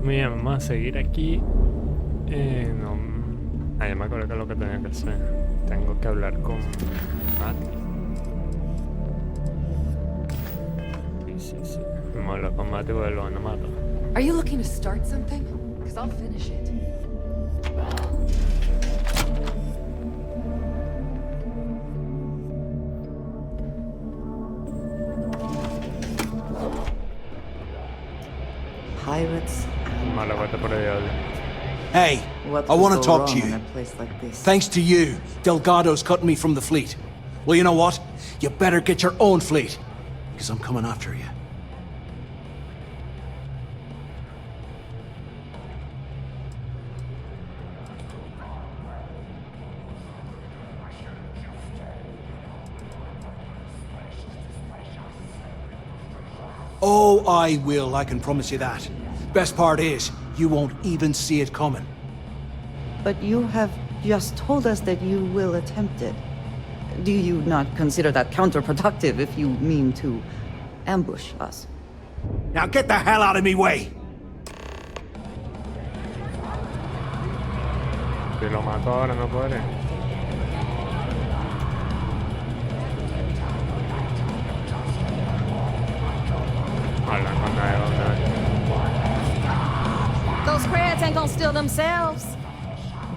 Muy bien, vamos a seguir aquí. No, ya me acuerdo que es lo que tenía que hacer. Tengo que hablar con Mati. Sí. Vamos a hablar con Mati porque lo van a matar. Are you looking to start something? Because I'll finish it. Pirates. Mala vuelta por el diablo. Hey, What I want to could go talk wrong to in you. a place like this? Thanks to you, Delgado's cutting me from the fleet. Well, you know what? You better get your own fleet, because I'm coming after you. Oh, I will, I can promise you that. Best part is, you won't even see it coming. But you have just told us that you will attempt it. Do you not consider that counterproductive if you mean to ambush us? Now get the hell out of me way! Si lo mato ahora no podré. Habla con nadie, Those crabs ain't gonna steal themselves.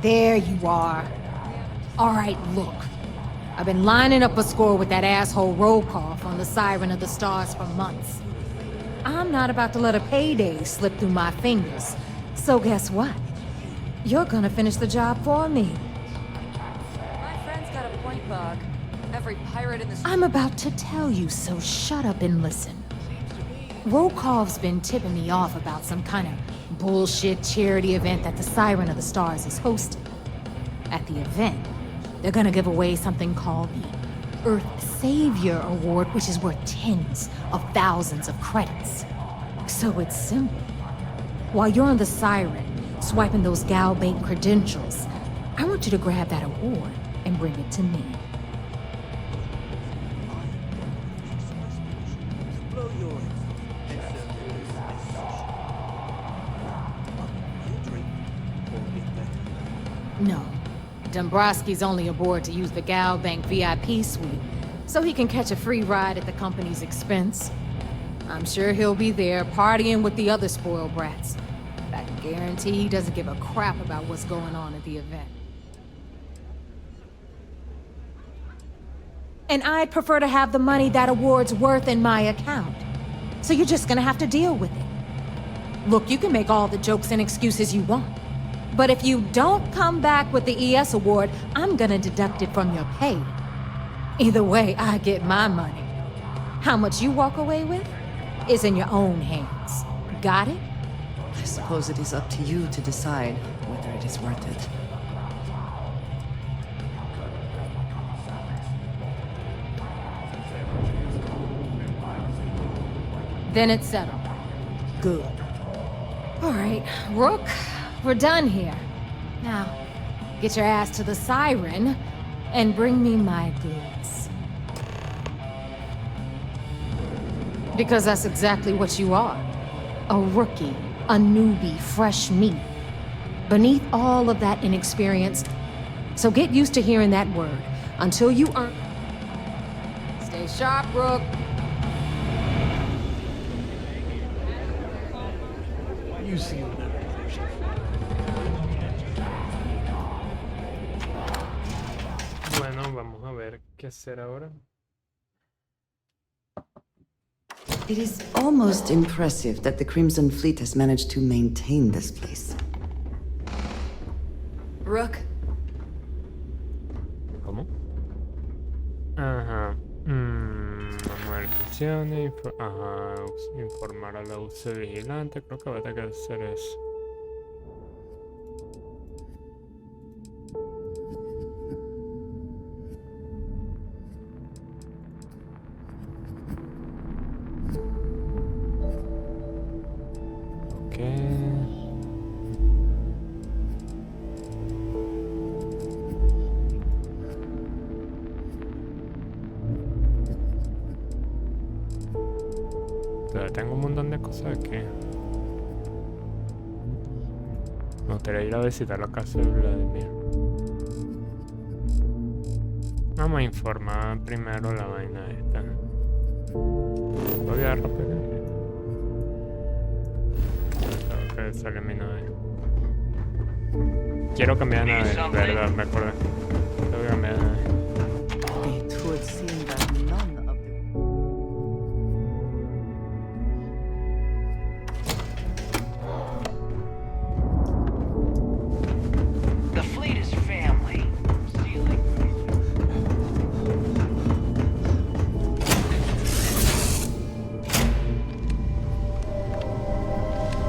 There you are. All right, look. I've been lining up a score with that asshole Rokoff on the Siren of the Stars for months. I'm not about to let a payday slip through my fingers. So guess what? You're gonna finish the job for me. My friend's got a point, Bug. Every pirate in the I'm about to tell you, so shut up and listen. Rokov's been tipping me off about some kind of bullshit charity event that the Siren of the Stars is hosting. At the event, they're gonna give away something called the Earth Savior Award, which is worth tens of thousands of credits. So it's simple. While you're on the Siren, swiping those Galbait credentials, I want you to grab that award and bring it to me. No. Dombrowski's only aboard to use the Galbank VIP suite, so he can catch a free ride at the company's expense. I'm sure he'll be there partying with the other spoiled brats. I can guarantee he doesn't give a crap about what's going on at the event. And I'd prefer to have the money that award's worth in my account. So you're just gonna have to deal with it. Look, you can make all the jokes and excuses you want. But if you don't come back with the ES award, I'm gonna deduct it from your pay. Either way, I get my money. How much you walk away with is in your own hands. Got it? I suppose it is up to you to decide whether it is worth it. Then it's settled. Good. All right, Rook, we're done here. Now, get your ass to the Siren and bring me my goods. Because that's exactly what you are. A rookie, a newbie, fresh meat. Beneath all of that inexperience. So get used to hearing that word until you earn. Stay sharp, Rook. You see Bueno, vamos a ver qué hacer ahora. It is almost impressive that the Crimson Fleet has managed to maintain this place. Rook, ¿Cómo? Ajá. Vamos a ver funciones. Ajá. Informar a la UC vigilante. Creo que voy a tener que hacer eso. Ok. Todavía tengo un montón de cosas aquí. Me gustaría ir a visitar la casa de Vladimir. Vamos a informar primero la vaina esta. Voy a rápido. Tengo que salir mi nave. Quiero cambiar de nave, verdad, me acordé. Tengo que cambiar de nave. It would seem that none of the... The fleet is family. Stealing.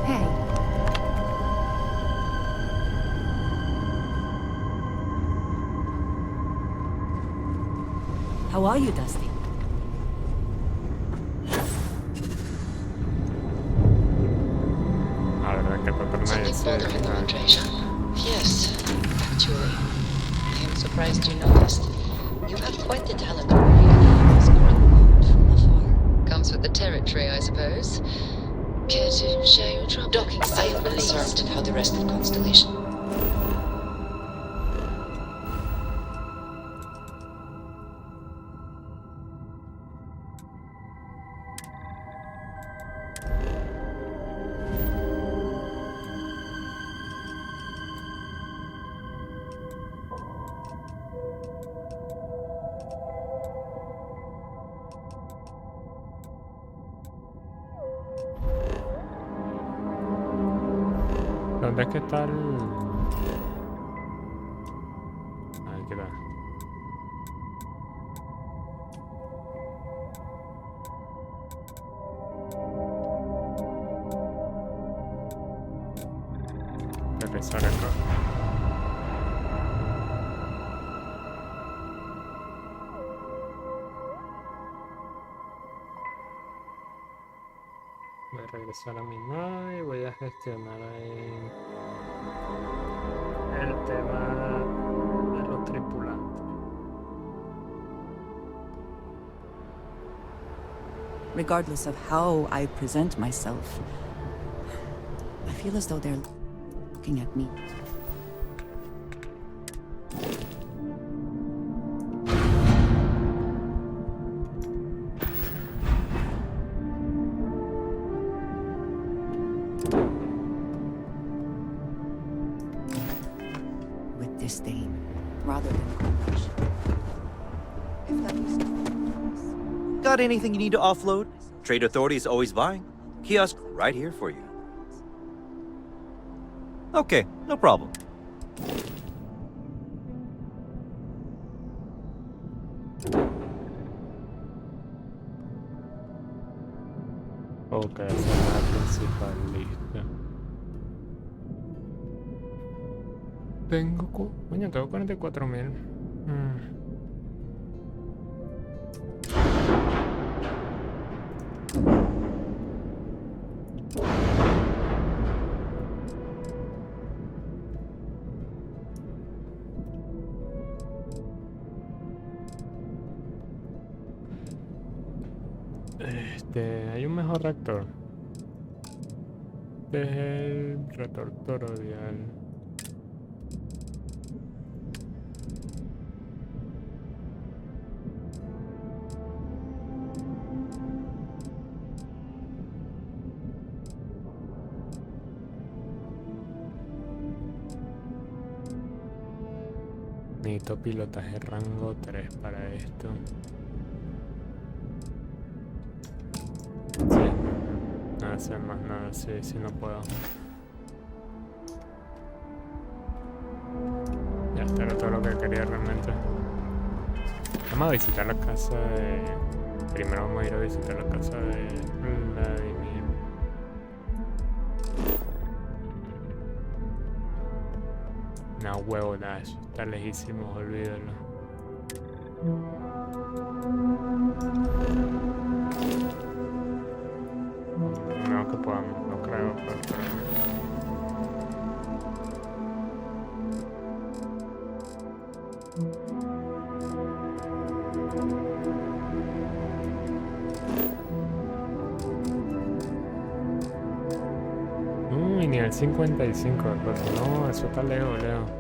Hey, How are you, Dusty? La verdad que Pepper me Something dice bothered with the que moderation. Yes, actually. I am surprised you noticed. You have quite the talent for reading this current mood from afar. Comes with the territory, I suppose. Care to share your trouble? Docking site, I am concerned how the rest of Constellation. ¿dónde es que está el...? Ahí queda. Regresar acá. Voy a regresar a mi nave y voy a gestionar ahí el tema de los tripulantes. Regardless of how I present myself, I feel as though they're looking at me. With disdain, rather than compassion. If that was... Got anything you need to offload? Trade Authority is always buying. Kiosk right here for you. Okay, no problem. Ok, esa es la principal lista. Coño, tengo 44.000. Hay un mejor reactor. Es el reactor toroidal. Necesito pilotaje rango 3 para esto. Sí, no hacer más nada, sí, no puedo. Ya, esto era todo lo que quería realmente. Vamos a visitar la casa de... Primero vamos a ir a visitar la casa de Vladimir. No, huevo, Dash. Está lejísimo, olvídalo. No que podamos, no creo, pero... Y ni nivel 55 de cosas. No, eso está lejos, lejos.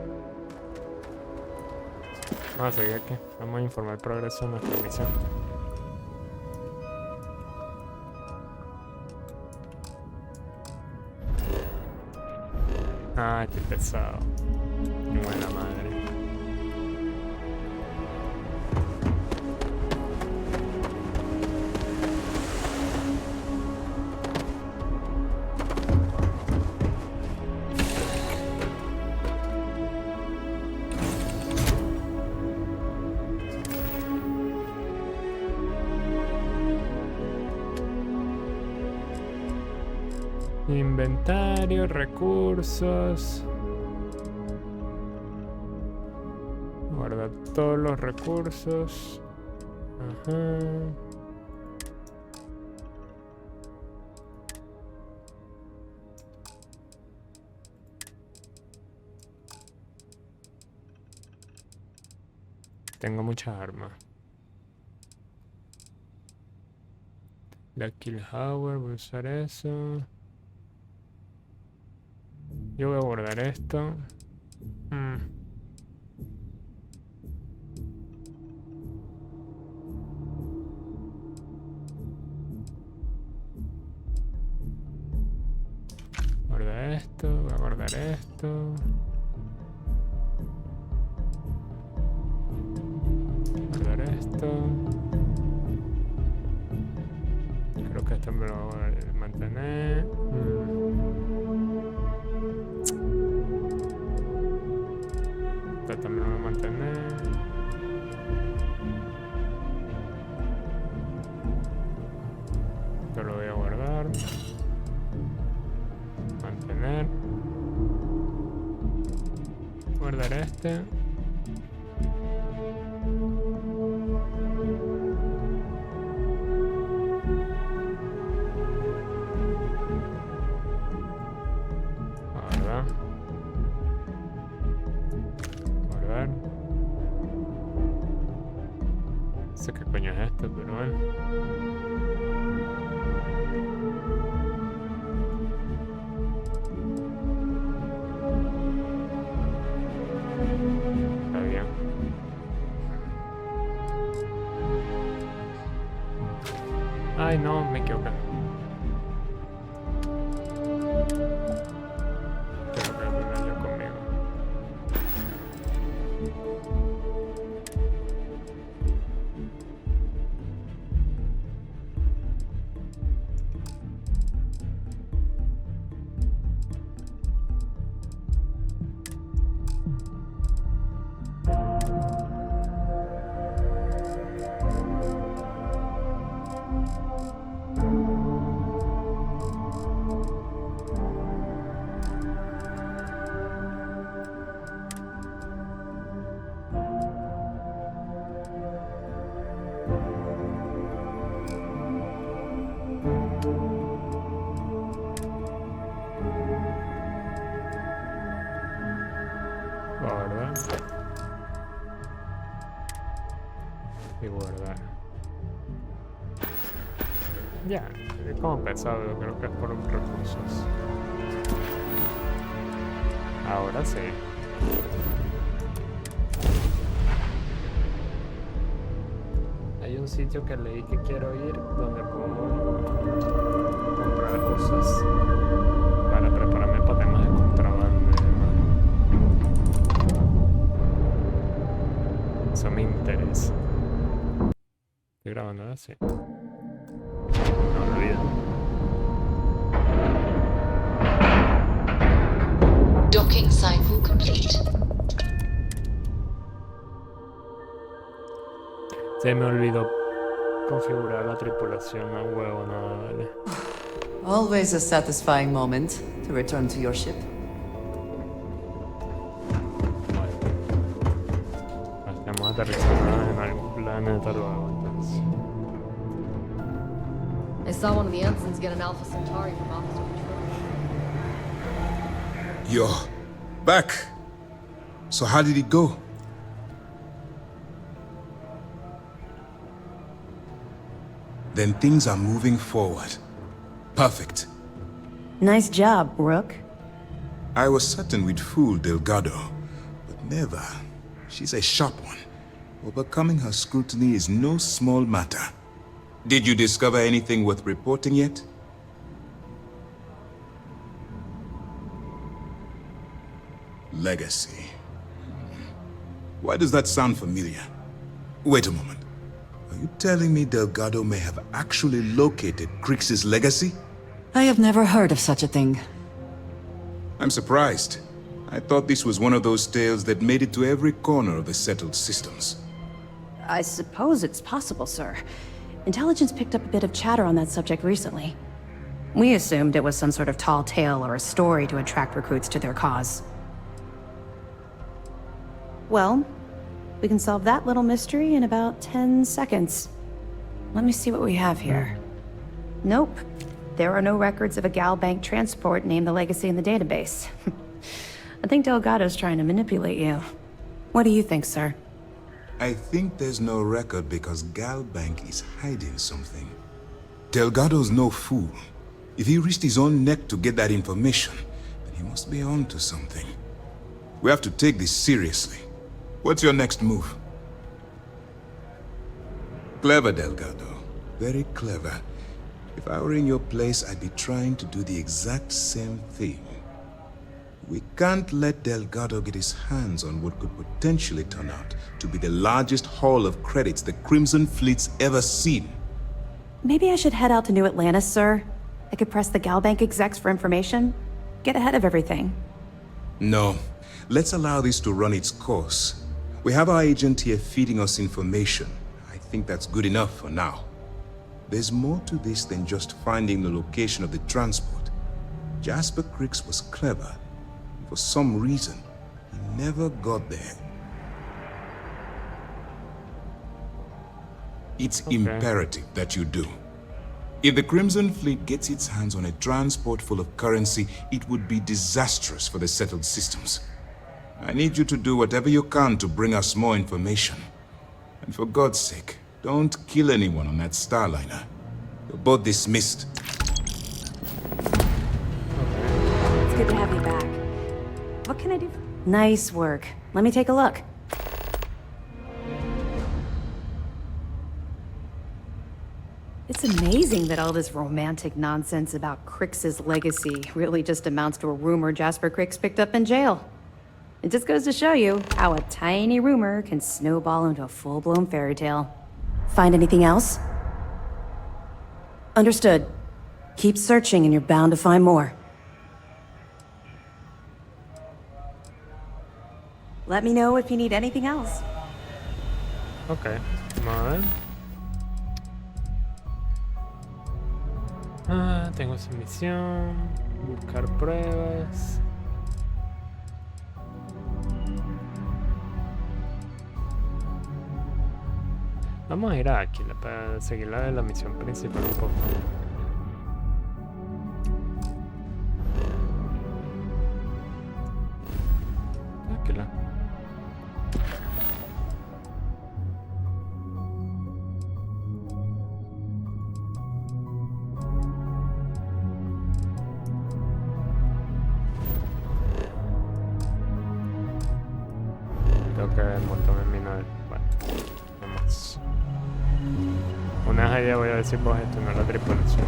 Vamos a seguir aquí. Vamos a informar el progreso de nuestra misión. Ah, qué pesado. Buena madre. Inventario, recursos. Guardar todos los recursos. Ajá. Tengo muchas armas. La Kill Power, voy a usar eso. Yo voy a guardar esto. Guarda esto, voy a guardar esto. Guardar esto. Creo que esto me lo voy a mantener. También lo voy a mantener. Esto lo voy a guardar. Mantener. Guardar este. No sé qué coño es esto, pero bueno. Está bien. Ay, no, me equivoqué. Quiero que venga yo conmigo. Guardar. Y guardar. Ya, es como pesado, creo que es por recursos. Ahora sí. Hay un sitio que leí que quiero ir donde puedo comprar cosas para prepararme para temas de contrabando y demás. Eso me interesa. Estoy grabando así. No lo olvido. Docking cycle complete. Se me olvidó configurar la tripulación a huevo, nada, vale. Always a satisfying moment to return to your ship. Estamos aterrizando en algún planeta luego, entonces. I saw one of the ensigns get an Alpha Centauri from Officer Patrol. You're back. So how did it go? Then things are moving forward. Perfect. Nice job, Rook. I was certain we'd fool Delgado, but never. She's a sharp one. Overcoming her scrutiny is no small matter. Did you discover anything worth reporting yet? Legacy. Why does that sound familiar? Wait a moment. Are you telling me Delgado may have actually located Crix's legacy? I have never heard of such a thing. I'm surprised. I thought this was one of those tales that made it to every corner of the settled systems. I suppose it's possible, sir. Intelligence picked up a bit of chatter on that subject recently. We assumed it was some sort of tall tale or a story to attract recruits to their cause. Well, we can solve that little mystery in about 10 seconds. Let me see what we have here. Nope. There are no records of a Gal Bank transport named the Legacy in the database. I think Delgado's trying to manipulate you. What do you think, sir? I think there's no record because Gal Bank is hiding something. Delgado's no fool. If he risked his own neck to get that information, then he must be on to something. We have to take this seriously. What's your next move? Clever, Delgado. Very clever. If I were in your place, I'd be trying to do the exact same thing. We can't let Delgado get his hands on what could potentially turn out to be the largest haul of credits the Crimson Fleet's ever seen. Maybe I should head out to New Atlantis, sir. I could press the Gal Bank execs for information. Get ahead of everything. No. Let's allow this to run its course. We have our agent here feeding us information. I think that's good enough for now. There's more to this than just finding the location of the transport. Jasper Crix was clever. For some reason, he never got there. It's imperative that you do. If the Crimson Fleet gets its hands on a transport full of currency, it would be disastrous for the settled systems. I need you to do whatever you can to bring us more information. And for God's sake, don't kill anyone on that Starliner. You're both dismissed. It's good to have you back. What can I do? Nice work. Let me take a look. It's amazing that all this romantic nonsense about Crix's legacy really just amounts to a rumor Jasper Crix picked up in jail. It just goes to show you how a tiny rumor can snowball into a full-blown fairy tale. Find anything else? Understood. Keep searching and you're bound to find more. Let me know if you need anything else. Ok, vamos a ver. Ah, tengo esa misión. Buscar pruebas. Vamos a ir a Akila para seguir la misión principal un poco. Akila. Tengo que montarme en mi nave. Bueno, vamos. Una vez allá voy a ver si puedo gestionar la tripulación.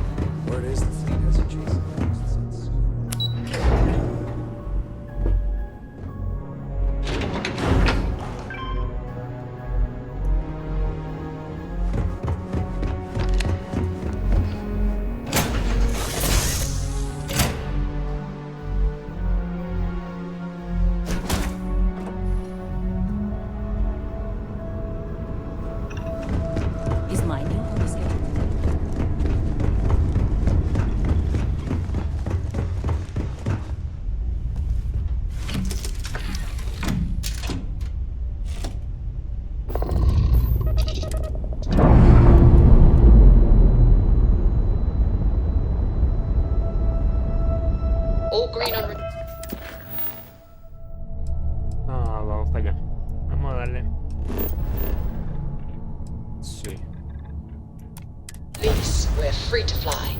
Vamos para allá. Vamos a darle. Sí. Please, we're free to fly.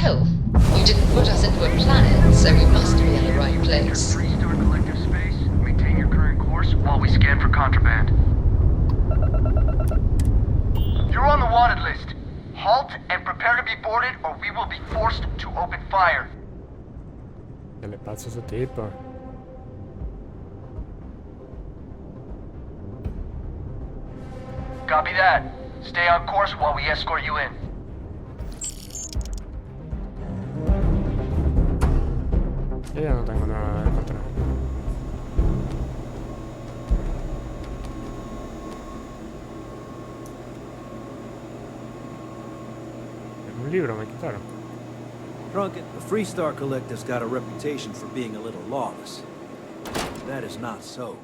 Well, you didn't put us into a planet, so we must be in the right place. 3-star collective space. Maintain your current course while we scan for contraband. You're on the wanted list. Halt and prepare to be boarded or we will be forced to open fire. ¿Qué le pasa a ese tipo? Copy that. Stay on course while we escort you in. Yo ya no tengo nada de encontrar. Un libro me quitaron. Drunken, the Freestar Collective's got a reputation for being a little lawless. That is not so.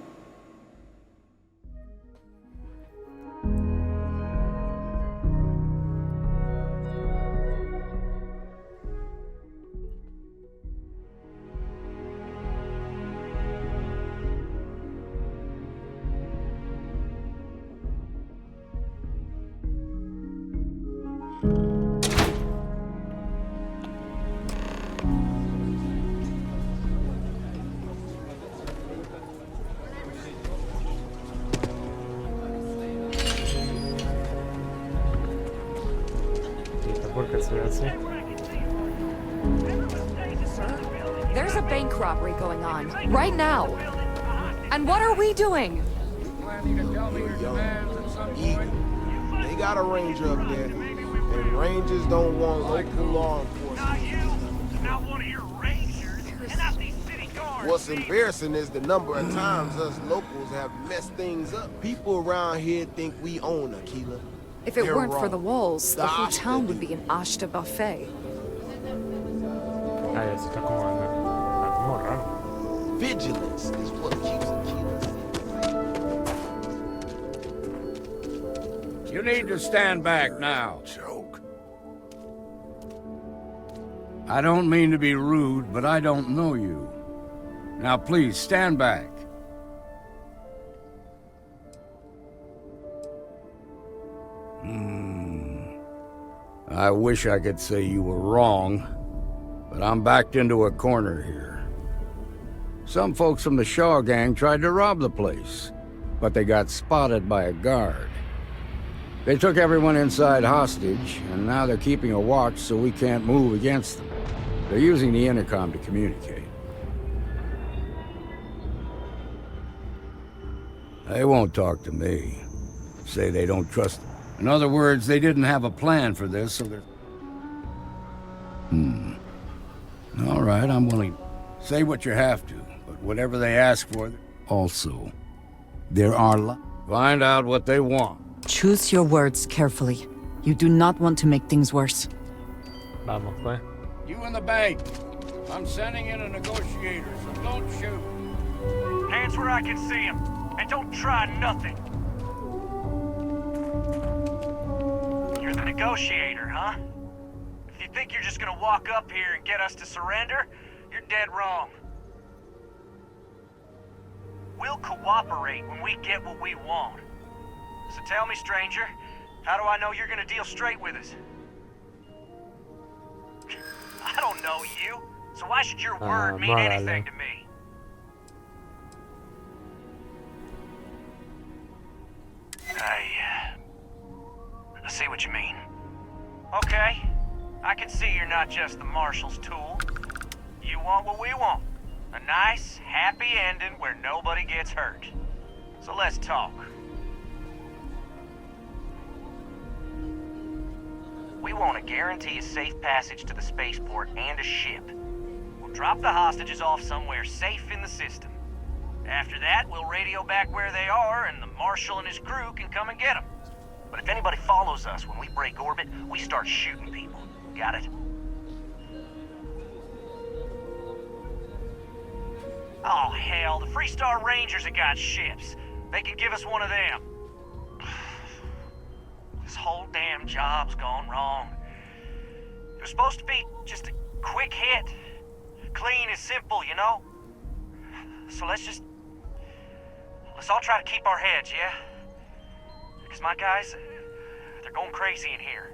There's a bank robbery going on, right now. And what are we doing? They got a ranger up there, and rangers don't want local law enforcement. Not one of your rangers, and not these city guards. What's embarrassing is the number of times us locals have messed things up. People around here think we own Akila. If it They're weren't for wrong. the walls, the whole Ashta town would do. be an Ashta buffet. Ah, ya se está como raro. Vigilance is what keeps Akila safe. You need to stand back now. Joke. I don't mean to be rude, but I don't know you. Now please, stand back. I wish I could say you were wrong, but I'm backed into a corner here. Some folks from the Shaw gang tried to rob the place, but they got spotted by a guard. They took everyone inside hostage, and now they're keeping a watch so we can't move against them. They're using the intercom to communicate. They won't talk to me. Say they don't trust them. In other words, they didn't have a plan for this, so they're... All right, I'm willing. Say what you have to, but whatever they ask for... Also, there are... Find out what they want. Choose your words carefully. You do not want to make things worse. Vamos, pues. You in the bank. I'm sending in a negotiator, so don't shoot. Hands where I can see him, and don't try nothing. You're the negotiator, huh? If you think you're just gonna walk up here and get us to surrender, you're dead wrong. We'll cooperate when we get what we want. So tell me, stranger, how do I know you're gonna deal straight with us? I don't know you, so why should your word mean anything to me? I see what you mean. Okay, I can see you're not just the Marshal's tool. You want what we want. A nice, happy ending where nobody gets hurt. So let's talk. We want to guarantee a safe passage to the spaceport and a ship. We'll drop the hostages off somewhere safe in the system. After that, we'll radio back where they are, and the Marshal and his crew can come and get them. But if anybody follows us when we break orbit, we start shooting people. Got it? Oh, hell, the Freestar Rangers have got ships. They can give us one of them. This whole damn job's gone wrong. It was supposed to be just a quick hit. Clean and simple, you know? So let's all try to keep our heads, yeah? Because my guys, they're going crazy in here.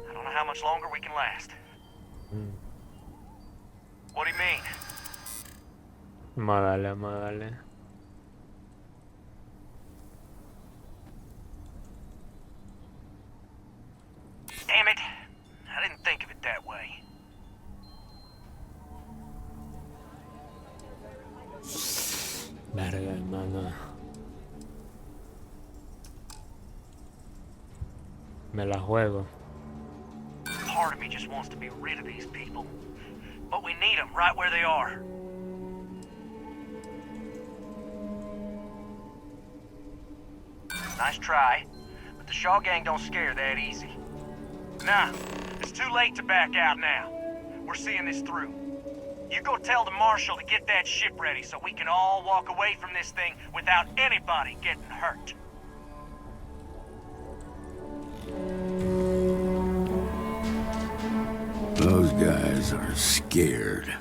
I don't know how much longer we can last. What do you mean? Vamos a darle, vamos a darle. Damn it. I didn't think of it that way. Verga, hermano. Me la juego. Part of me just wants to be rid of these people. But we need them right where they are. Nice try, but the Shaw gang don't scare that easy. Nah, it's too late to back out now. We're seeing this through. You go tell the Marshal to get that ship ready so we can all walk away from this thing without anybody getting hurt. Those guys are scared.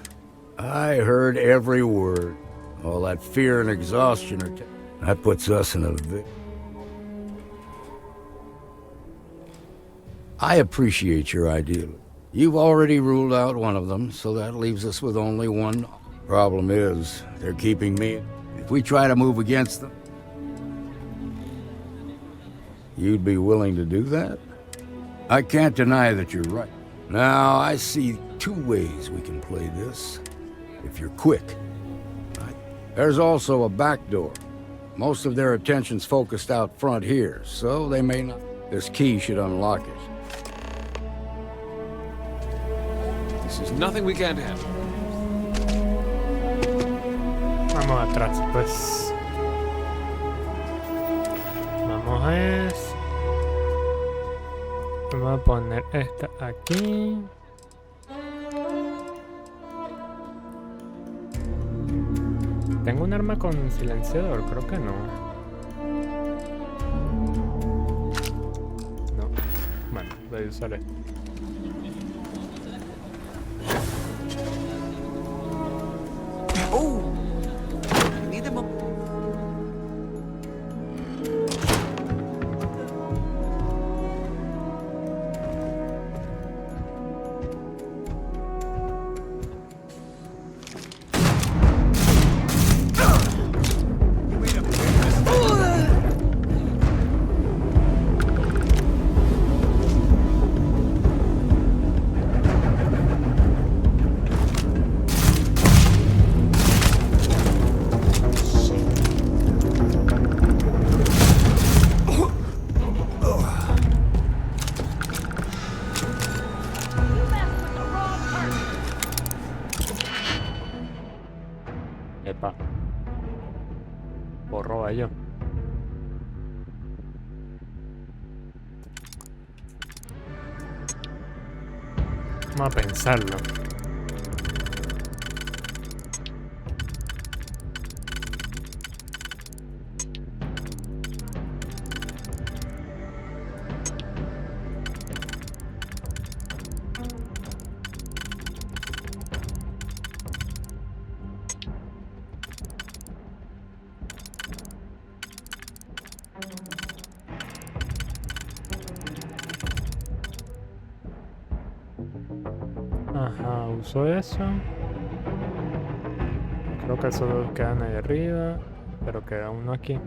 I heard every word. All that fear and exhaustion that puts us in a I appreciate your idea. You've already ruled out one of them, so that leaves us with only one. Problem is, they're keeping me. If we try to move against them, you'd be willing to do that? I can't deny that you're right. Now, I see two ways we can play this, if you're quick. There's also a back door. Most of their attention's focused out front here, so they may not. This key should unlock it. This is nothing we can't handle. Vamos atrás, pues. Vamos a eso. Vamos a poner esta aquí. ¿Tengo un arma con silenciador? Creo que no. No. Bueno, voy a usar esto. Epa. Borro a ello. Vamos a pensarlo. Ajá, uso eso. Creo que esos dos quedan ahí arriba, pero queda uno aquí.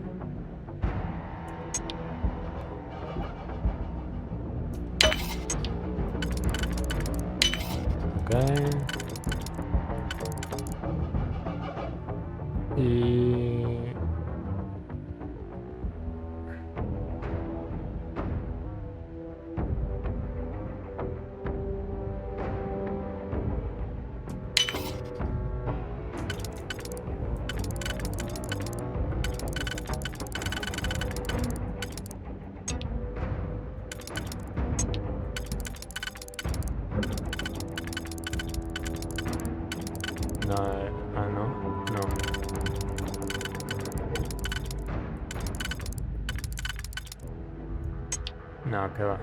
Ok. Y... No, no. No, que va.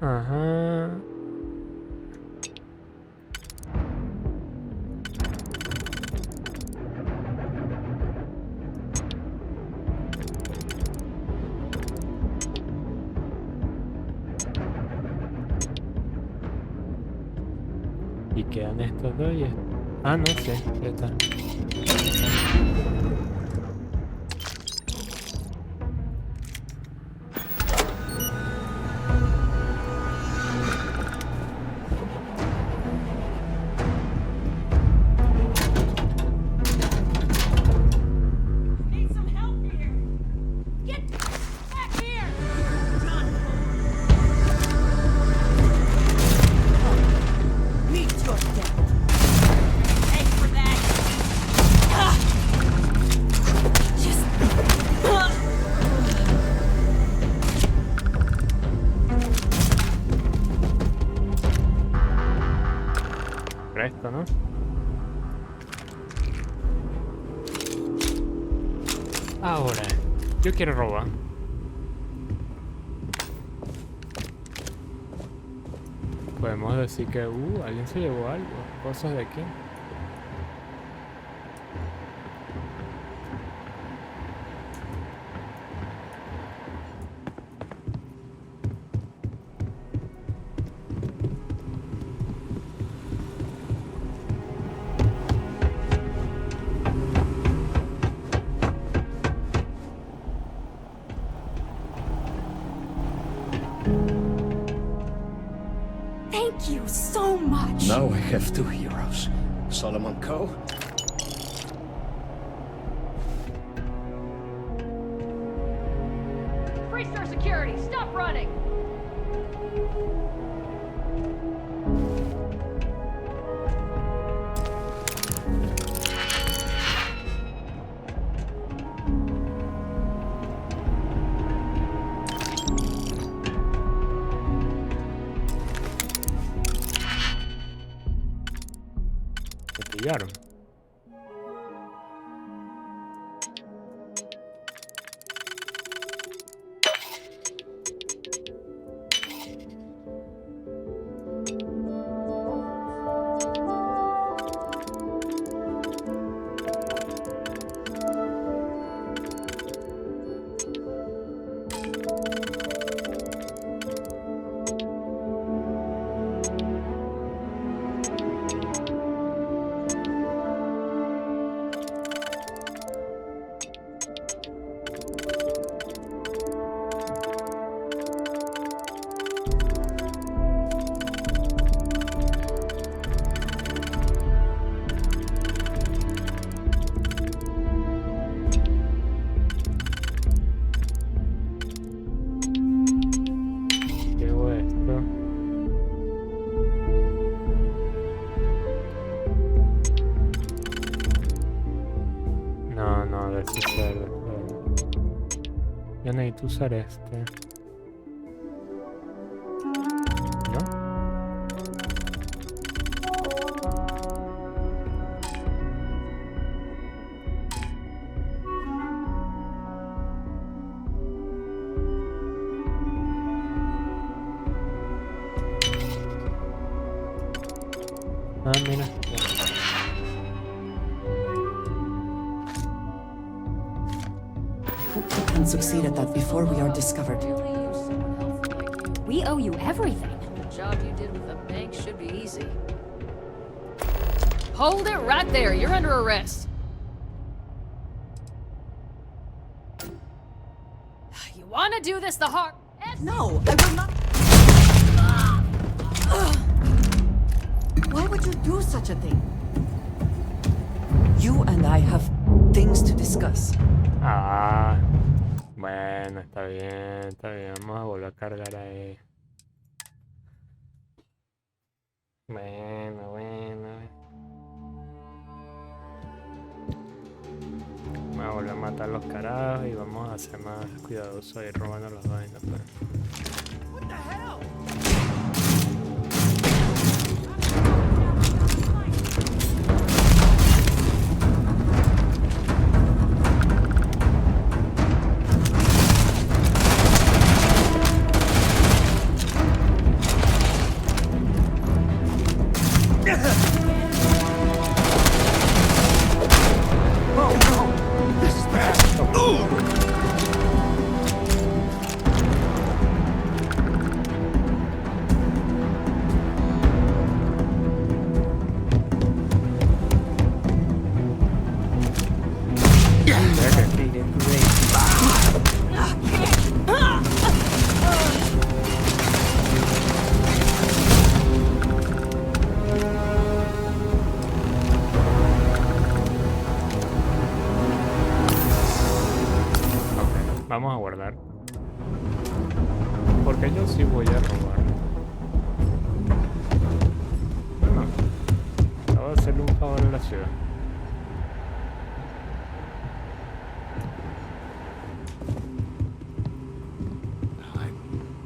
Ajá. quedan estos dos y ah, no sé, ya está. Esto, ¿no? Ahora, yo quiero robar. Podemos decir que, alguien se llevó algo, cosas de aquí. Thank you so much. Now I have two heroes. Solomon Coe. Freestar security, stop running. Pillaron. Yo necesito usar este. ¿No? Ah, mira. And succeed at that before we are discovered. We owe you everything. The job you did with the bank should be easy. Hold it right there. You're under arrest. You want to do this the hard... No, I will not. Why would you do such a thing? You and I have things to discuss. Ah, bueno, está bien, está bien. Vamos a volver a cargar ahí. Bueno. Vamos a volver a matar los carajos y vamos a ser más cuidadosos ahí robando los vainas. What the hell? aquí, get crazy. Ok, vamos a guardar. Porque yo sí voy a robar. No. Acabo de hacerle un favor a la ciudad.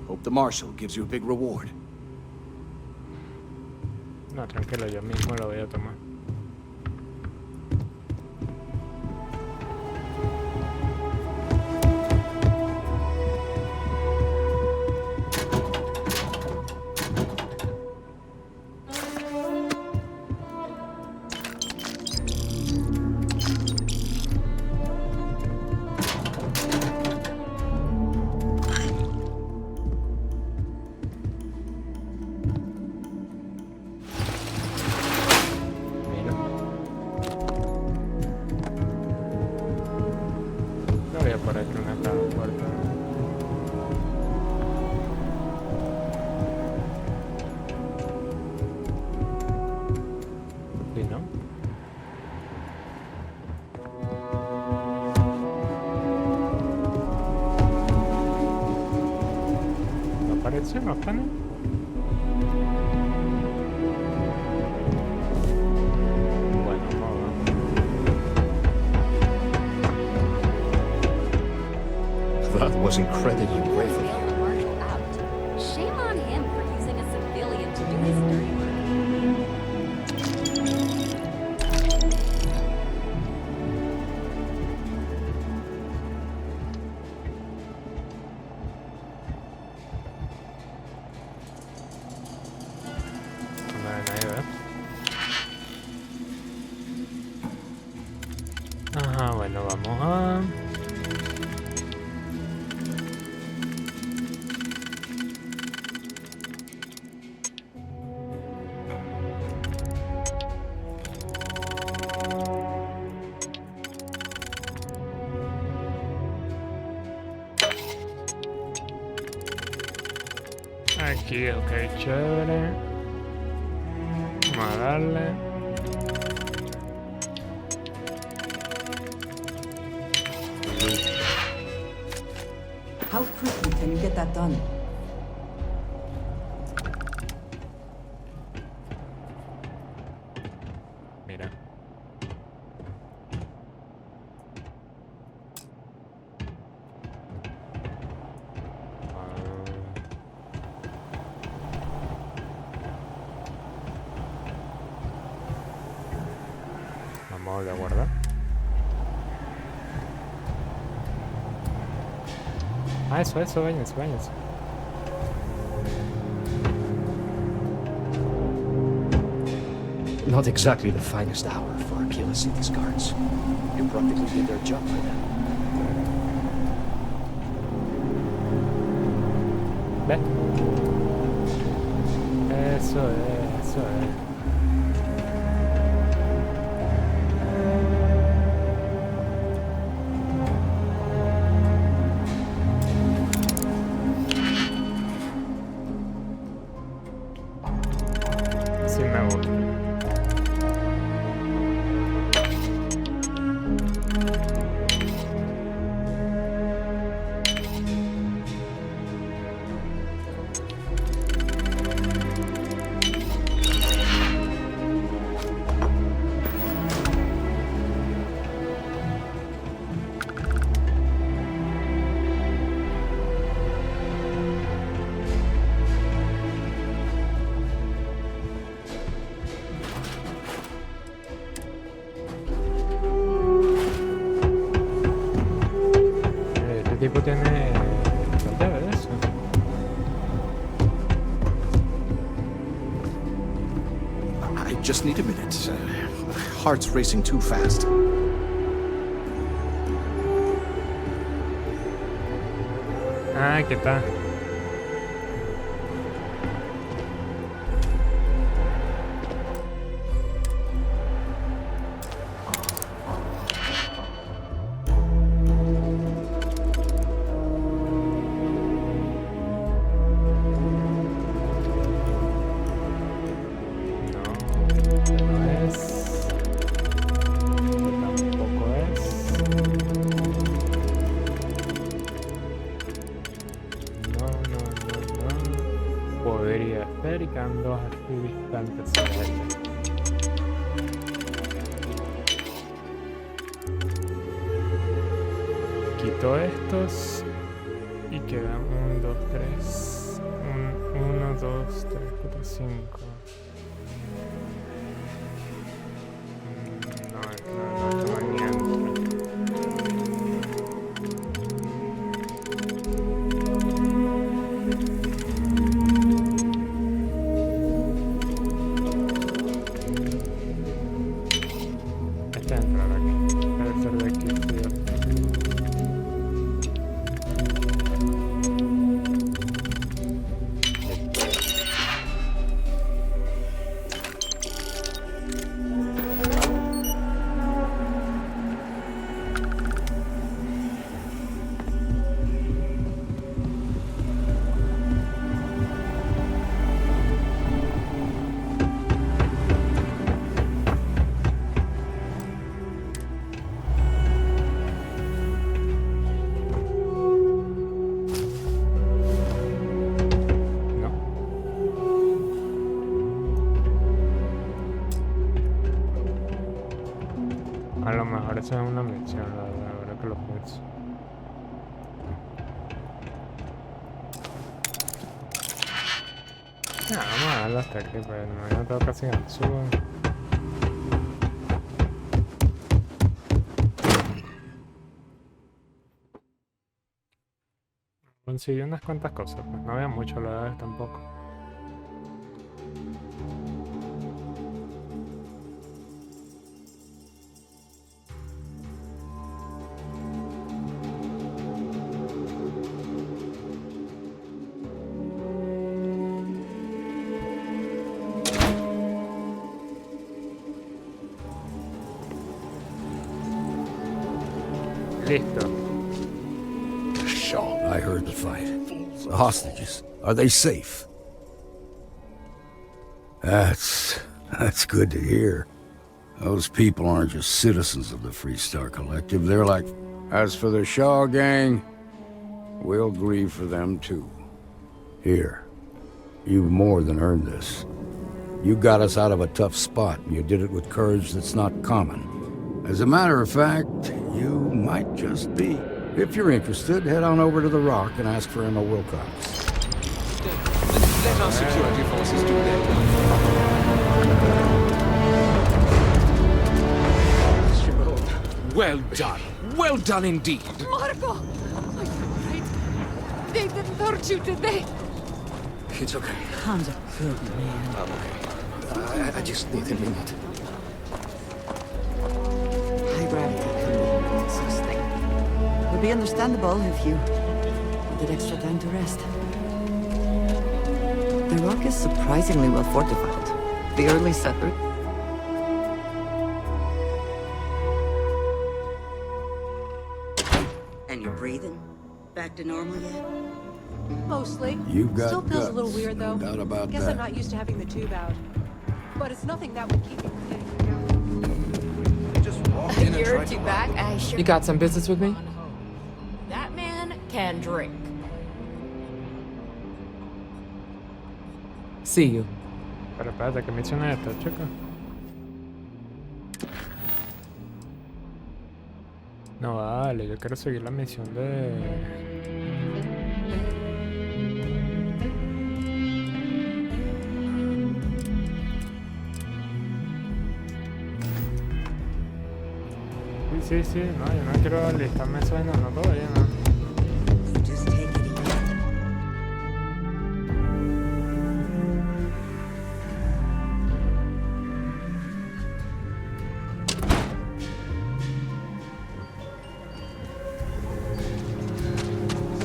Hope the marshal gives you a big reward. No, tranquilo, yo mismo lo voy a tomar. ¿Aparece más panel? Bueno, vamos. That was incredibly brave of you. Shame on him for using a civilian to do his dirty work. Ajá, bueno, vamos a... Aquí, ok, chévere. Vamos a darle. How quickly can you get that done? Mira. Vamos a volver a guardar. Ah, eso, váyanse. Not exactly the finest hour for Akila City's guards. You practically did their job for them. ¿Ves? Eso es. Sí me gusta. Tipo tiene la llave de eso. I just need a minute. Heart's racing too fast. Ah, ¿qué tal? Verificando activitantes select. Quito estos y quedan 1, 2, 3. 1, 2, 3, 4, 5. No, ni entra. Este entra aquí. Debe ser de aquí, tío. A lo mejor esa es una misión, la verdad, ahora que lo pienso. Vamos a darlo hasta aquí, pues no tengo casi ganzúa. Conseguí unas cuantas cosas, pues no había mucho la verdad tampoco. Listo. I heard the fight. The hostages, are they safe? That's good to hear. Those people aren't just citizens of the Freestar Collective. They're like... As for the Shaw gang, we'll grieve for them too. Here, you've more than earned this. You got us out of a tough spot, and you did it with courage that's not common. As a matter of fact, you might just be. If you're interested, head on over to the Rock and ask for Emma Wilcox. Let our security forces do their work. Well done. Well done indeed. Marco! Are you alright? They didn't hurt you, did they? It's okay. Hands are good, man. I'm okay. I just need a minute. High gravity can be exhausting. It would be understandable if you needed extra time to rest. The rock is surprisingly well fortified. The early settlers. And you're breathing? Back to normal yet? Mostly. You've got Still feels guts, a little weird though. no doubt about Guess that. I'm not used to having the tube out. But it's nothing that would keep me from getting you down. A year or two back, I sure... You got some business with me? That man can drink. See you. Pero espérate, ¿qué misión es esta, chica? No vale, yo quiero seguir la misión de... Sí, no, yo no quiero alistarme eso, no todavía no. Just take it easy.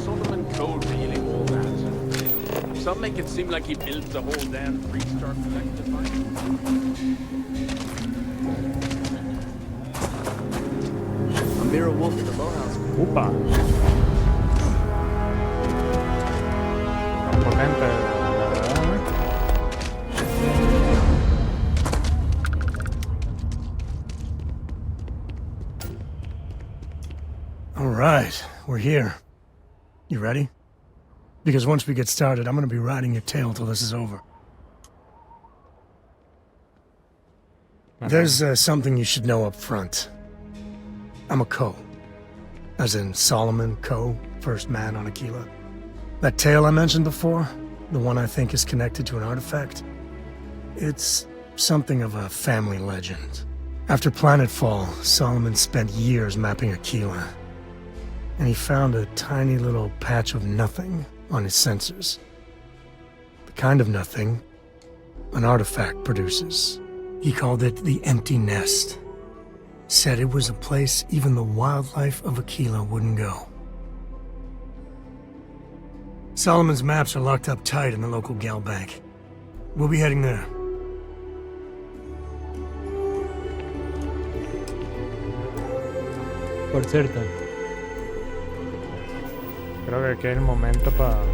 Solomon Cole really all that. Some make it seem like he built the whole damn Freestar Collective. Mira Wolf at the Bauhaus. Upa. Tan potente, la verdad, All right, we're here. You ready? Because once we get started, I'm gonna be riding your tail till this is over. There's something you should know up front. I'm a Co. As in Solomon Co., first man on Akila. That tale I mentioned before, the one I think is connected to an artifact, it's something of a family legend. After Planetfall, Solomon spent years mapping Akila, and he found a tiny little patch of nothing on his sensors. The kind of nothing an artifact produces. He called it the Empty Nest. Said it was a place even the wildlife of Akila wouldn't go. Solomon's maps are locked up tight in the local gal bank. We'll be heading there. Por cierto, creo que aquí es el momento para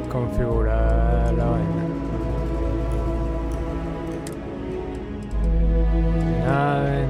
configurar la vaina. Nave.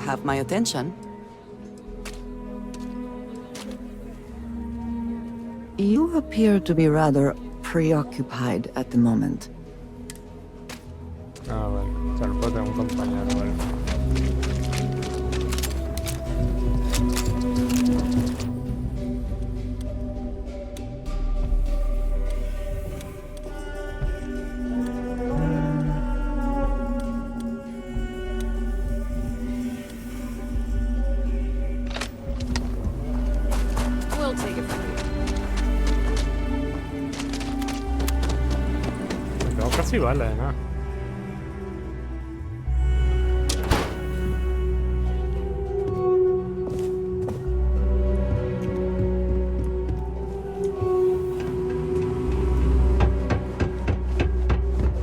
Have my attention. You appear to be rather preoccupied at the moment. Ah, bueno, se lo puedo tener un compañero, vale. Casi vale, ¿no?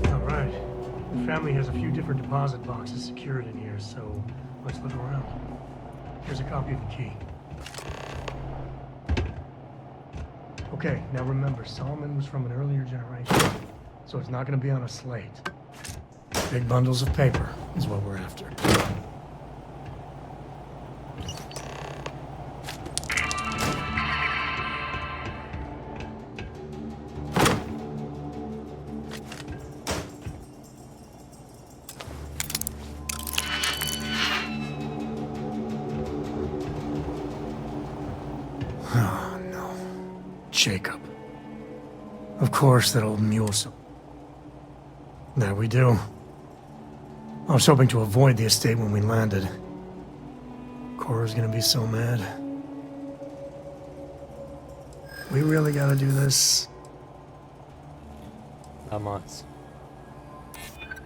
Alright. The family has a few different deposit boxes secured in here, so let's look around. Here's a copy of the key. Okay, now remember, Solomon was from an earlier generation. So it's not going to be on a slate. Big bundles of paper is what we're after. Oh, no. Jacob. Of course, that old mule. There we do. I was hoping to avoid the estate when we landed. Cora's gonna be so mad. We really gotta do this. Vamos.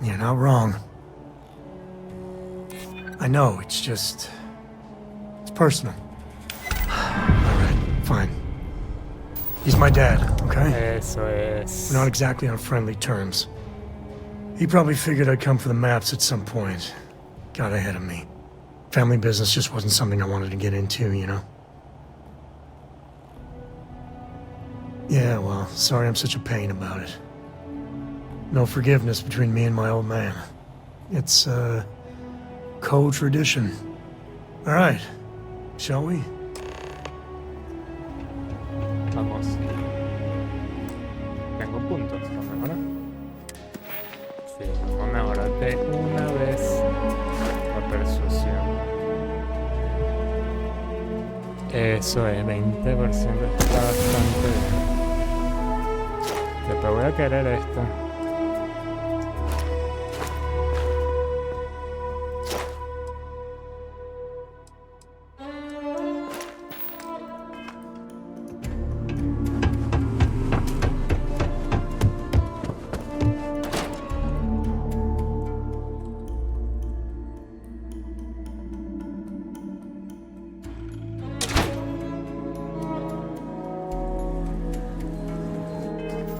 You're not wrong. I know, it's just... it's personal. Alright, fine. He's my dad, okay? Eso es. We're not exactly on friendly terms. He probably figured I'd come for the maps at some point. Got ahead of me. Family business just wasn't something I wanted to get into, you know? Yeah, well, sorry I'm such a pain about it. No forgiveness between me and my old man. It's, co-tradition. All right, shall we? Vamos. Tengo puntos, ¿no mejora? Sí, vamos a mejorar de una vez la persuasión. Eso es, 20% está bastante bien. Después voy a querer esto.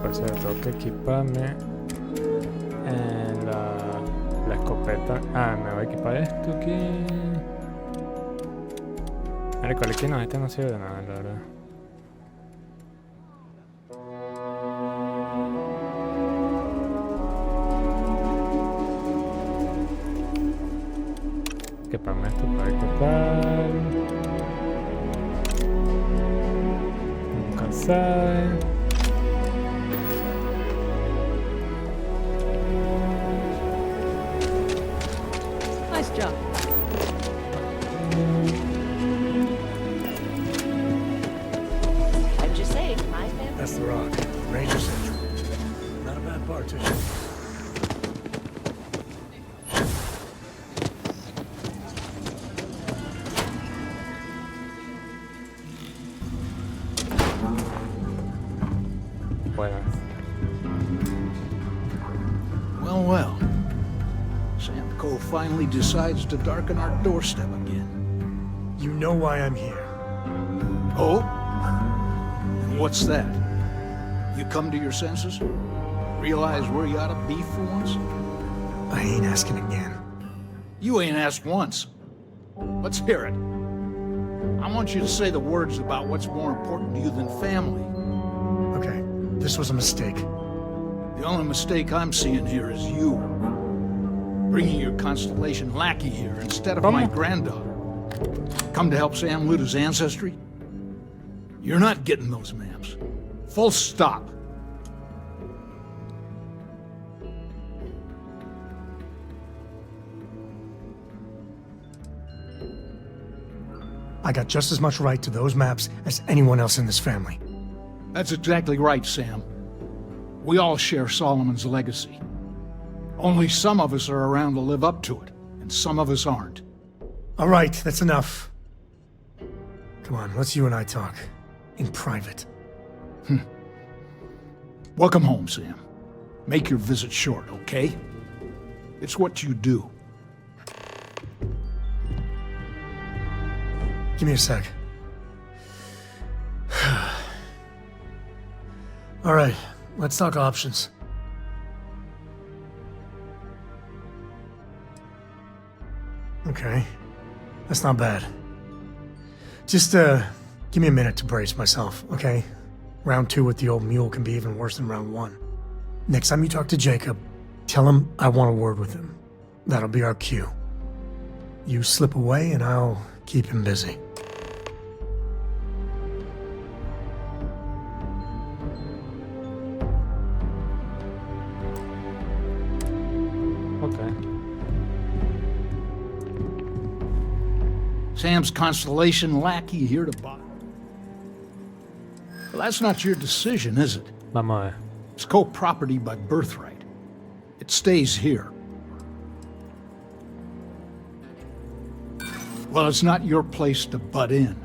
Por cierto, tengo que equiparme en la escopeta. Ah, me voy a equipar esto aquí. Marico, el equino este no sirve de nada, la verdad. Equiparme esto para equipar. Nunca sabe. Nice job. How'd you say, my family? That's the rock. Ranger Central. Not a bad partition. Buenas. Well, well. Sam Cole finally decides to darken our doorstep again. You know why I'm here. Oh? And what's that? You come to your senses? Realize where you ought to be for once? I ain't asking again. You ain't asked once. Let's hear it. I want you to say the words about what's more important to you than family. Okay, this was a mistake. The only mistake I'm seeing here is you. Bringing your Constellation lackey here instead of my granddaughter. Come to help Sam loot his ancestry? You're not getting those maps. Full stop. I got just as much right to those maps as anyone else in this family. That's exactly right, Sam. We all share Solomon's legacy. Only some of us are around to live up to it, and some of us aren't. All right, that's enough. Come on, let's you and I talk. In private. Welcome home, Sam. Make your visit short, okay? It's what you do. Give me a sec. All right, let's talk options. Okay, that's not bad. Just, give me a minute to brace myself, okay? Round 2 with the old mule can be even worse than round 1. Next time you talk to Jacob, tell him I want a word with him. That'll be our cue. You slip away and I'll keep him busy. Okay. Sam's Constellation lackey here to buy. Well, that's not your decision, is it? Vamos a ver. It's co-property by birthright. It stays here. Well, it's not your place to butt in.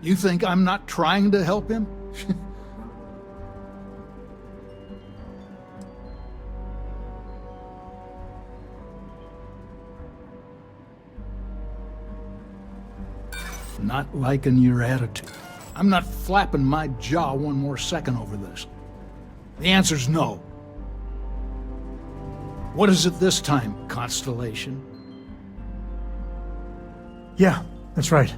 You think I'm not trying to help him? Not liking your attitude. I'm not flapping my jaw one more second over this. The answer's no. What is it this time, Constellation? Yeah, that's right.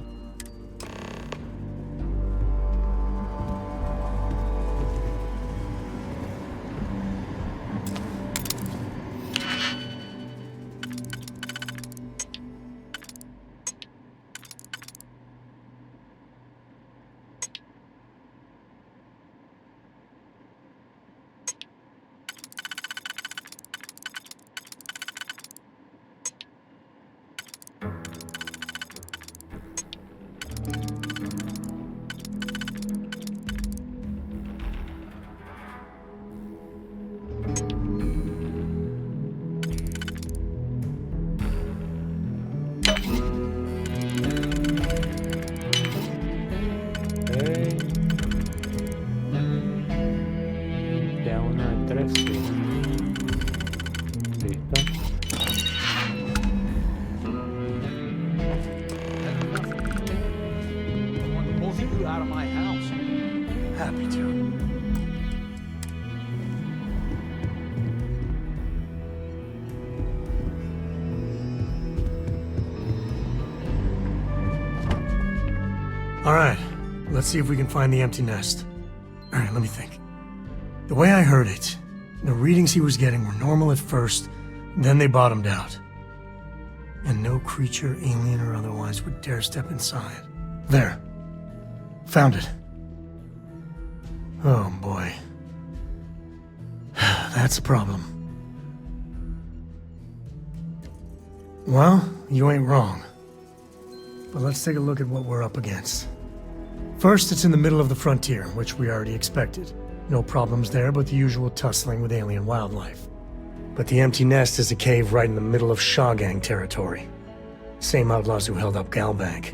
Happy to. All right, let's see if we can find the empty nest. All right, let me think. The way I heard it, the readings he was getting were normal at first, then they bottomed out. And no creature, alien or otherwise, would dare step inside. There. Found it. Oh boy. That's a problem. Well, you ain't wrong. But let's take a look at what we're up against. First, it's in the middle of the frontier, which we already expected. No problems there, but the usual tussling with alien wildlife. But the empty nest is a cave right in the middle of Shawgang territory. Same outlaws who held up Galbank.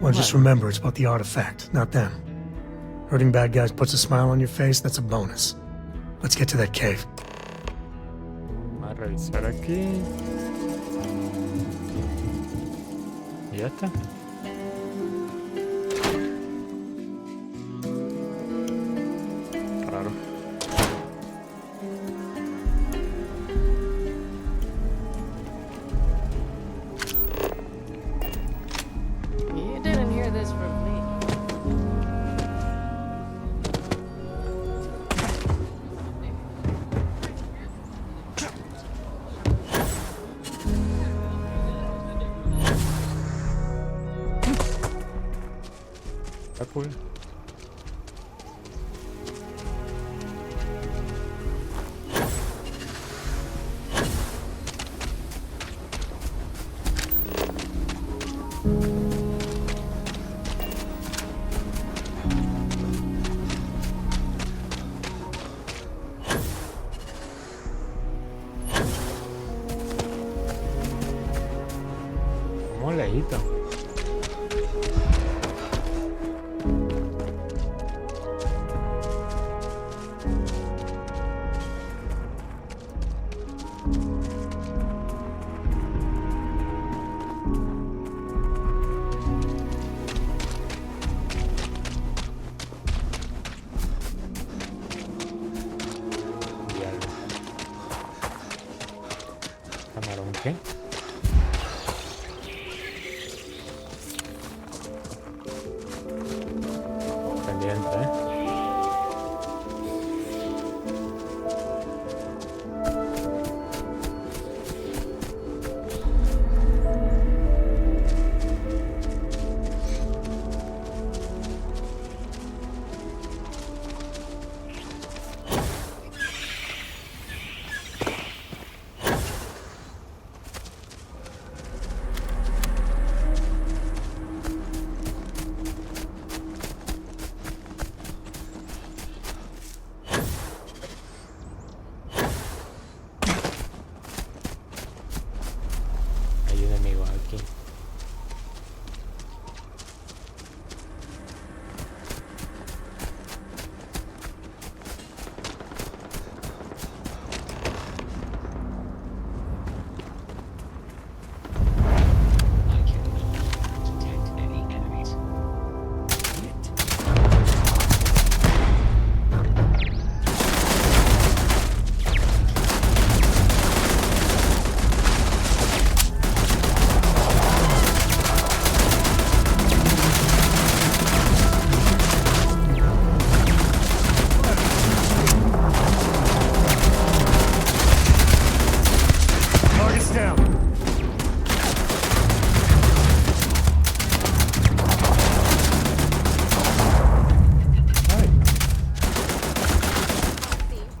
Well, just remember, it's about the artifact, not them. Hurting bad guys puts a smile on your face, that's a bonus. Let's get to that cave. Vamos a revisar aquí. Y ya está. Raro. You didn't hear this from me. Está cool. Como lejito. ¿Camarón qué? Pendiente, ¿eh?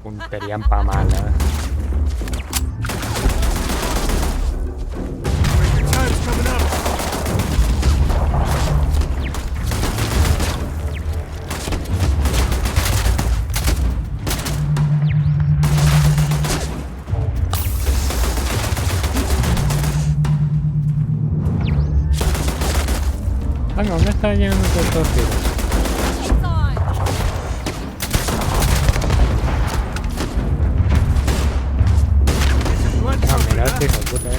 Puntería empamada. Venga, ¿dónde está llegando todos estos tiros? Mirate, hijo de puta.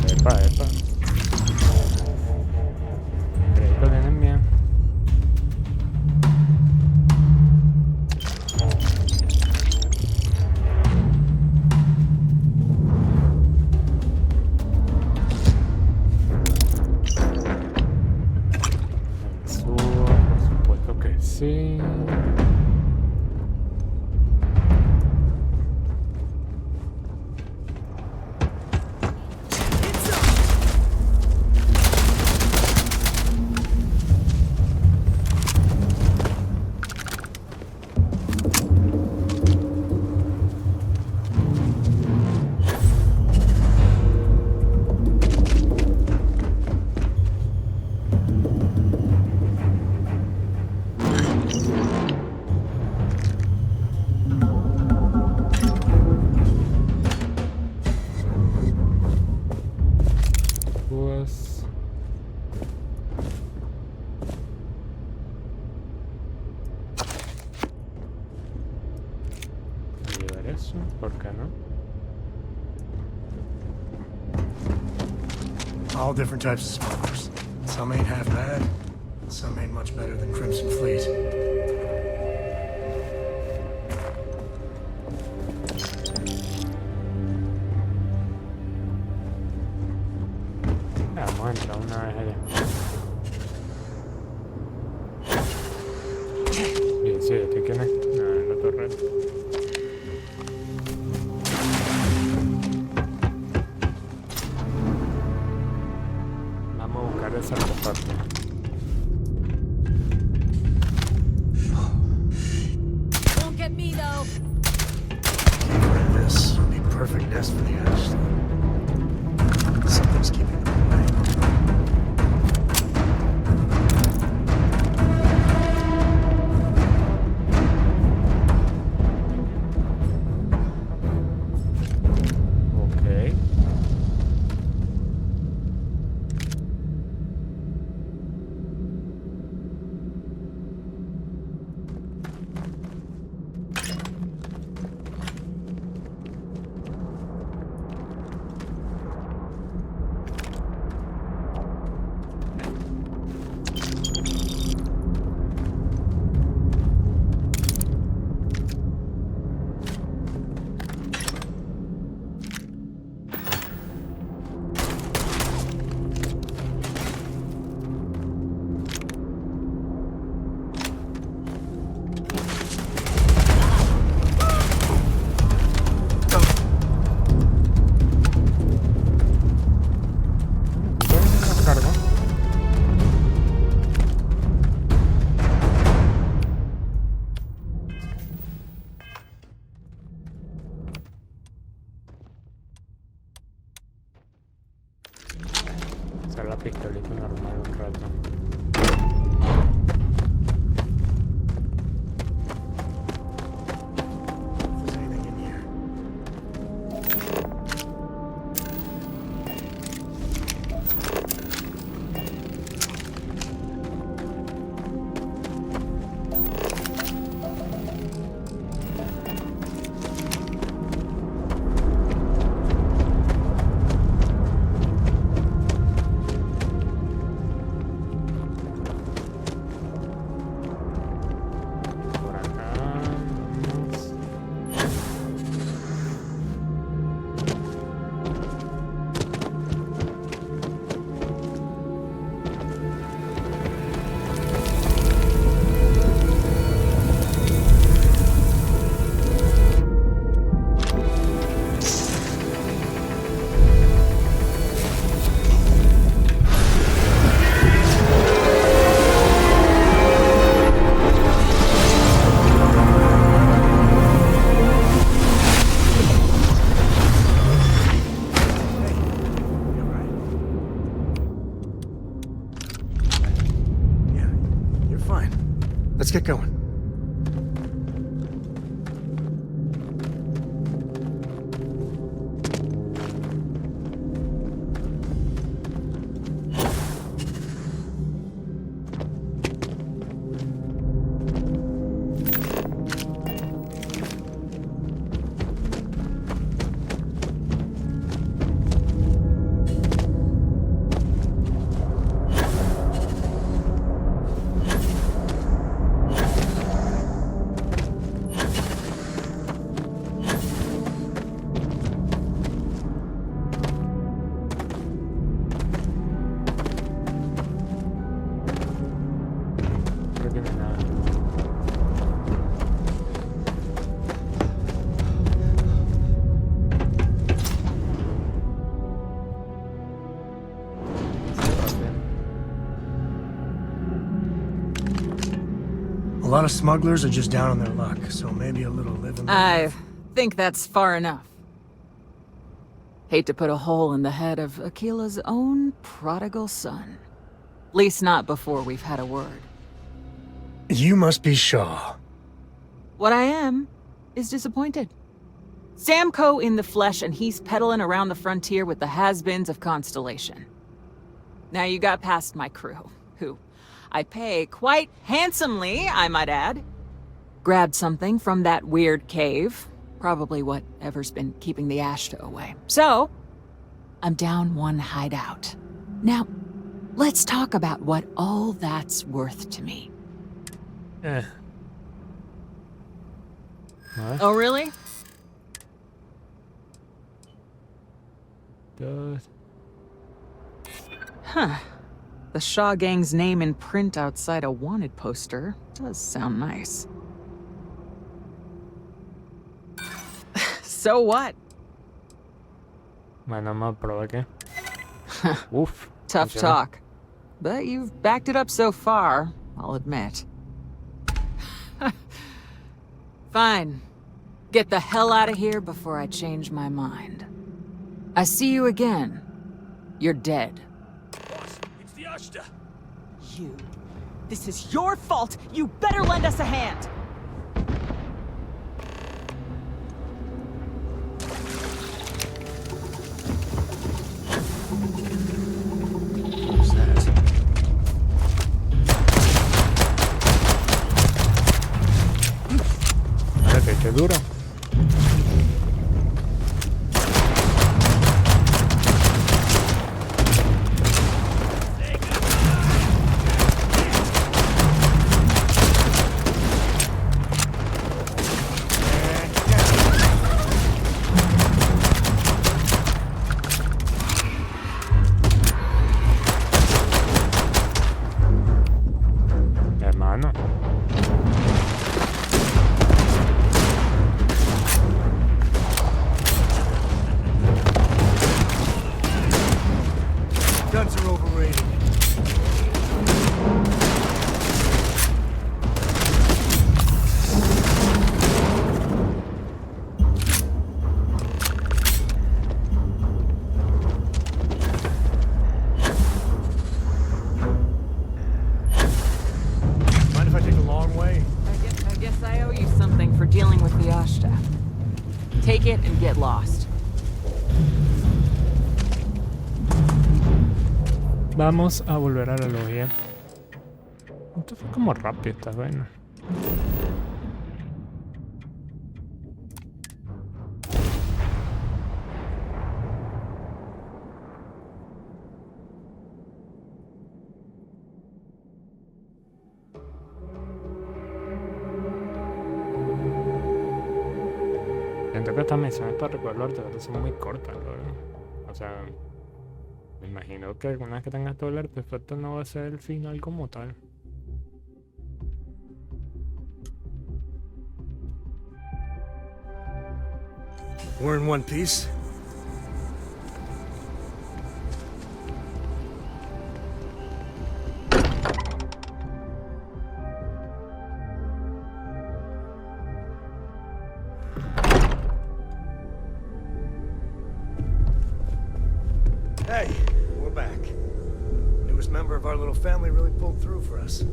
Epa. Esto vienen bien. Subo, por supuesto que sí. Pues... llevar eso, ¿por qué no? All different types of smugglers. Some ain't half bad, some ain't much better than Crimson Fleet. Vamos a entrar una vez allá. 17, ¿quién es? No, en la torreta. Vamos a buscar esa artefacto. Won't get me though. This would be perfect nest for the ash. Something's keeping them away. Ok. Usar la pistolita normal un rato. If there's anything in here. Por acá. Vamos. Yeah, you're fine. Let's get going. lot of smugglers are just down on their luck, so maybe a little living. I think that's far enough. Hate to put a hole in the head of Akila's own prodigal son. At least not before we've had a word. You must be Shaw. What I am is disappointed. Samco in the flesh, and he's peddling around the frontier with the has-beens of Constellation. Now you got past my crew, who I pay quite handsomely, I might add. Grabbed something from that weird cave. Probably whatever's been keeping the Ashta away. So, I'm down one hideout. Now, let's talk about what all that's worth to me. Oh, really? Good. Huh. The Shaw Gang's name in print outside a wanted poster does sound nice. So what? Bueno, vamos a probar qué. Uf. Tough funciona. talk. But you've backed it up so far, I'll admit. Fine. Get the hell out of here before I change my mind. I see you again. You're dead. Boss, it's the Ashta. You. This is your fault. You better lend us a hand. What's that? Espérate, qué duro. Hermano. Guns are overrated. Mind if I take a long way? I guess I owe you something for dealing with the Ashta. Take it and get lost. Vamos a volver a la logia. Esto fue como rápido, está bueno. Siento que estas misiones para recuerdo el artefacto son muy cortas, la verdad. O sea, me imagino que una vez que tengas todo el artefacto no va a ser el final como tal. We're in one piece. Hey, we're back. Newest member of our little family really pulled through for us.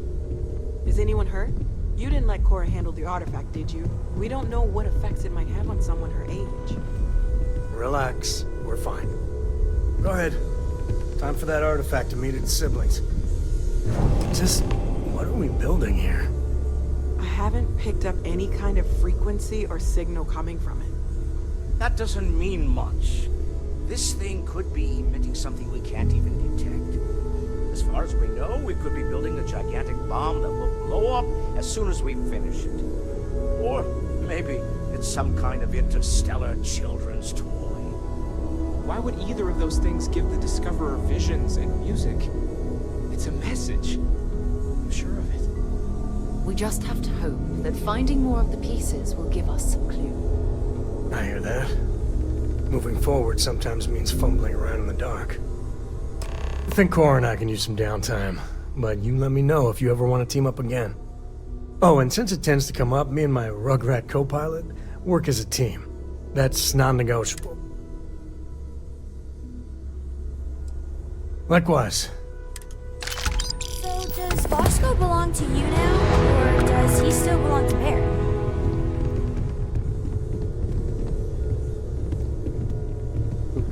Is anyone hurt? You didn't let Cora handle the artifact, did you? We don't know what effects it might have on someone her age. Relax, we're fine. Go ahead. Time for that artifact to meet its siblings. Just, what are we building here? I haven't picked up any kind of frequency or signal coming from it. That doesn't mean much. This thing could be emitting something we can't even detect. As far as we know, we could be building a gigantic bomb that will blow up as soon as we finish it. Or maybe it's some kind of interstellar children's toy. Why would either of those things give the Discoverer visions and music? It's a message. I'm sure of it. We just have to hope that finding more of the pieces will give us some clue. I hear that. Moving forward sometimes means fumbling around in the dark. I think Cora and I can use some downtime, but you let me know if you ever want to team up again. Oh, and since it tends to come up, me and my Rugrat co-pilot work as a team. That's non-negotiable. Likewise. So does Bosco belong to you now, or does he still belong to Bear?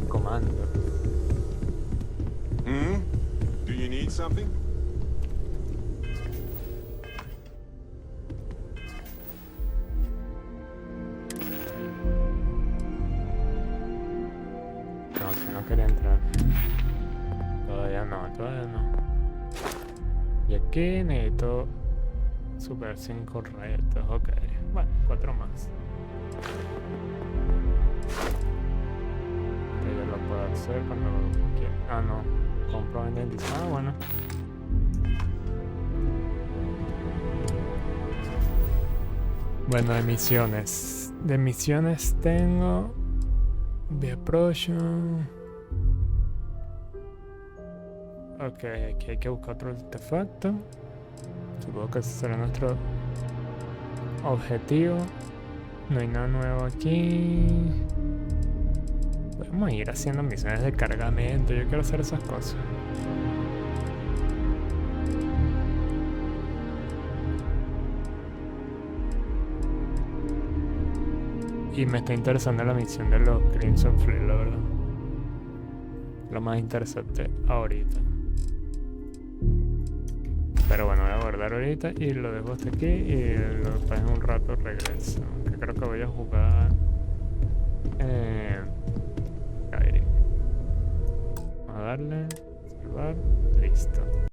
Comando. Do you need something? No, que no quería entrar. Todavía no. Y aquí necesito super 5 retos, ok. Bueno, 4 más. Yo lo puedo hacer cuando quiera. Ah, no. Compro identidad. Ah, bueno. Bueno, de misiones. De misiones tengo... The Approach. Ok, aquí hay que buscar otro artefacto. Supongo que ese será nuestro objetivo. No hay nada nuevo aquí. Podemos ir haciendo misiones de cargamento. Yo quiero hacer esas cosas. Y me está interesando la misión de los Crimson Fleet, la verdad. Lo más interesante ahorita. Pero bueno, voy a guardar ahorita y lo dejo hasta aquí. Y después en un rato regreso. Que creo que voy a jugar... Skyrim. Vamos a darle... Salvar. Listo.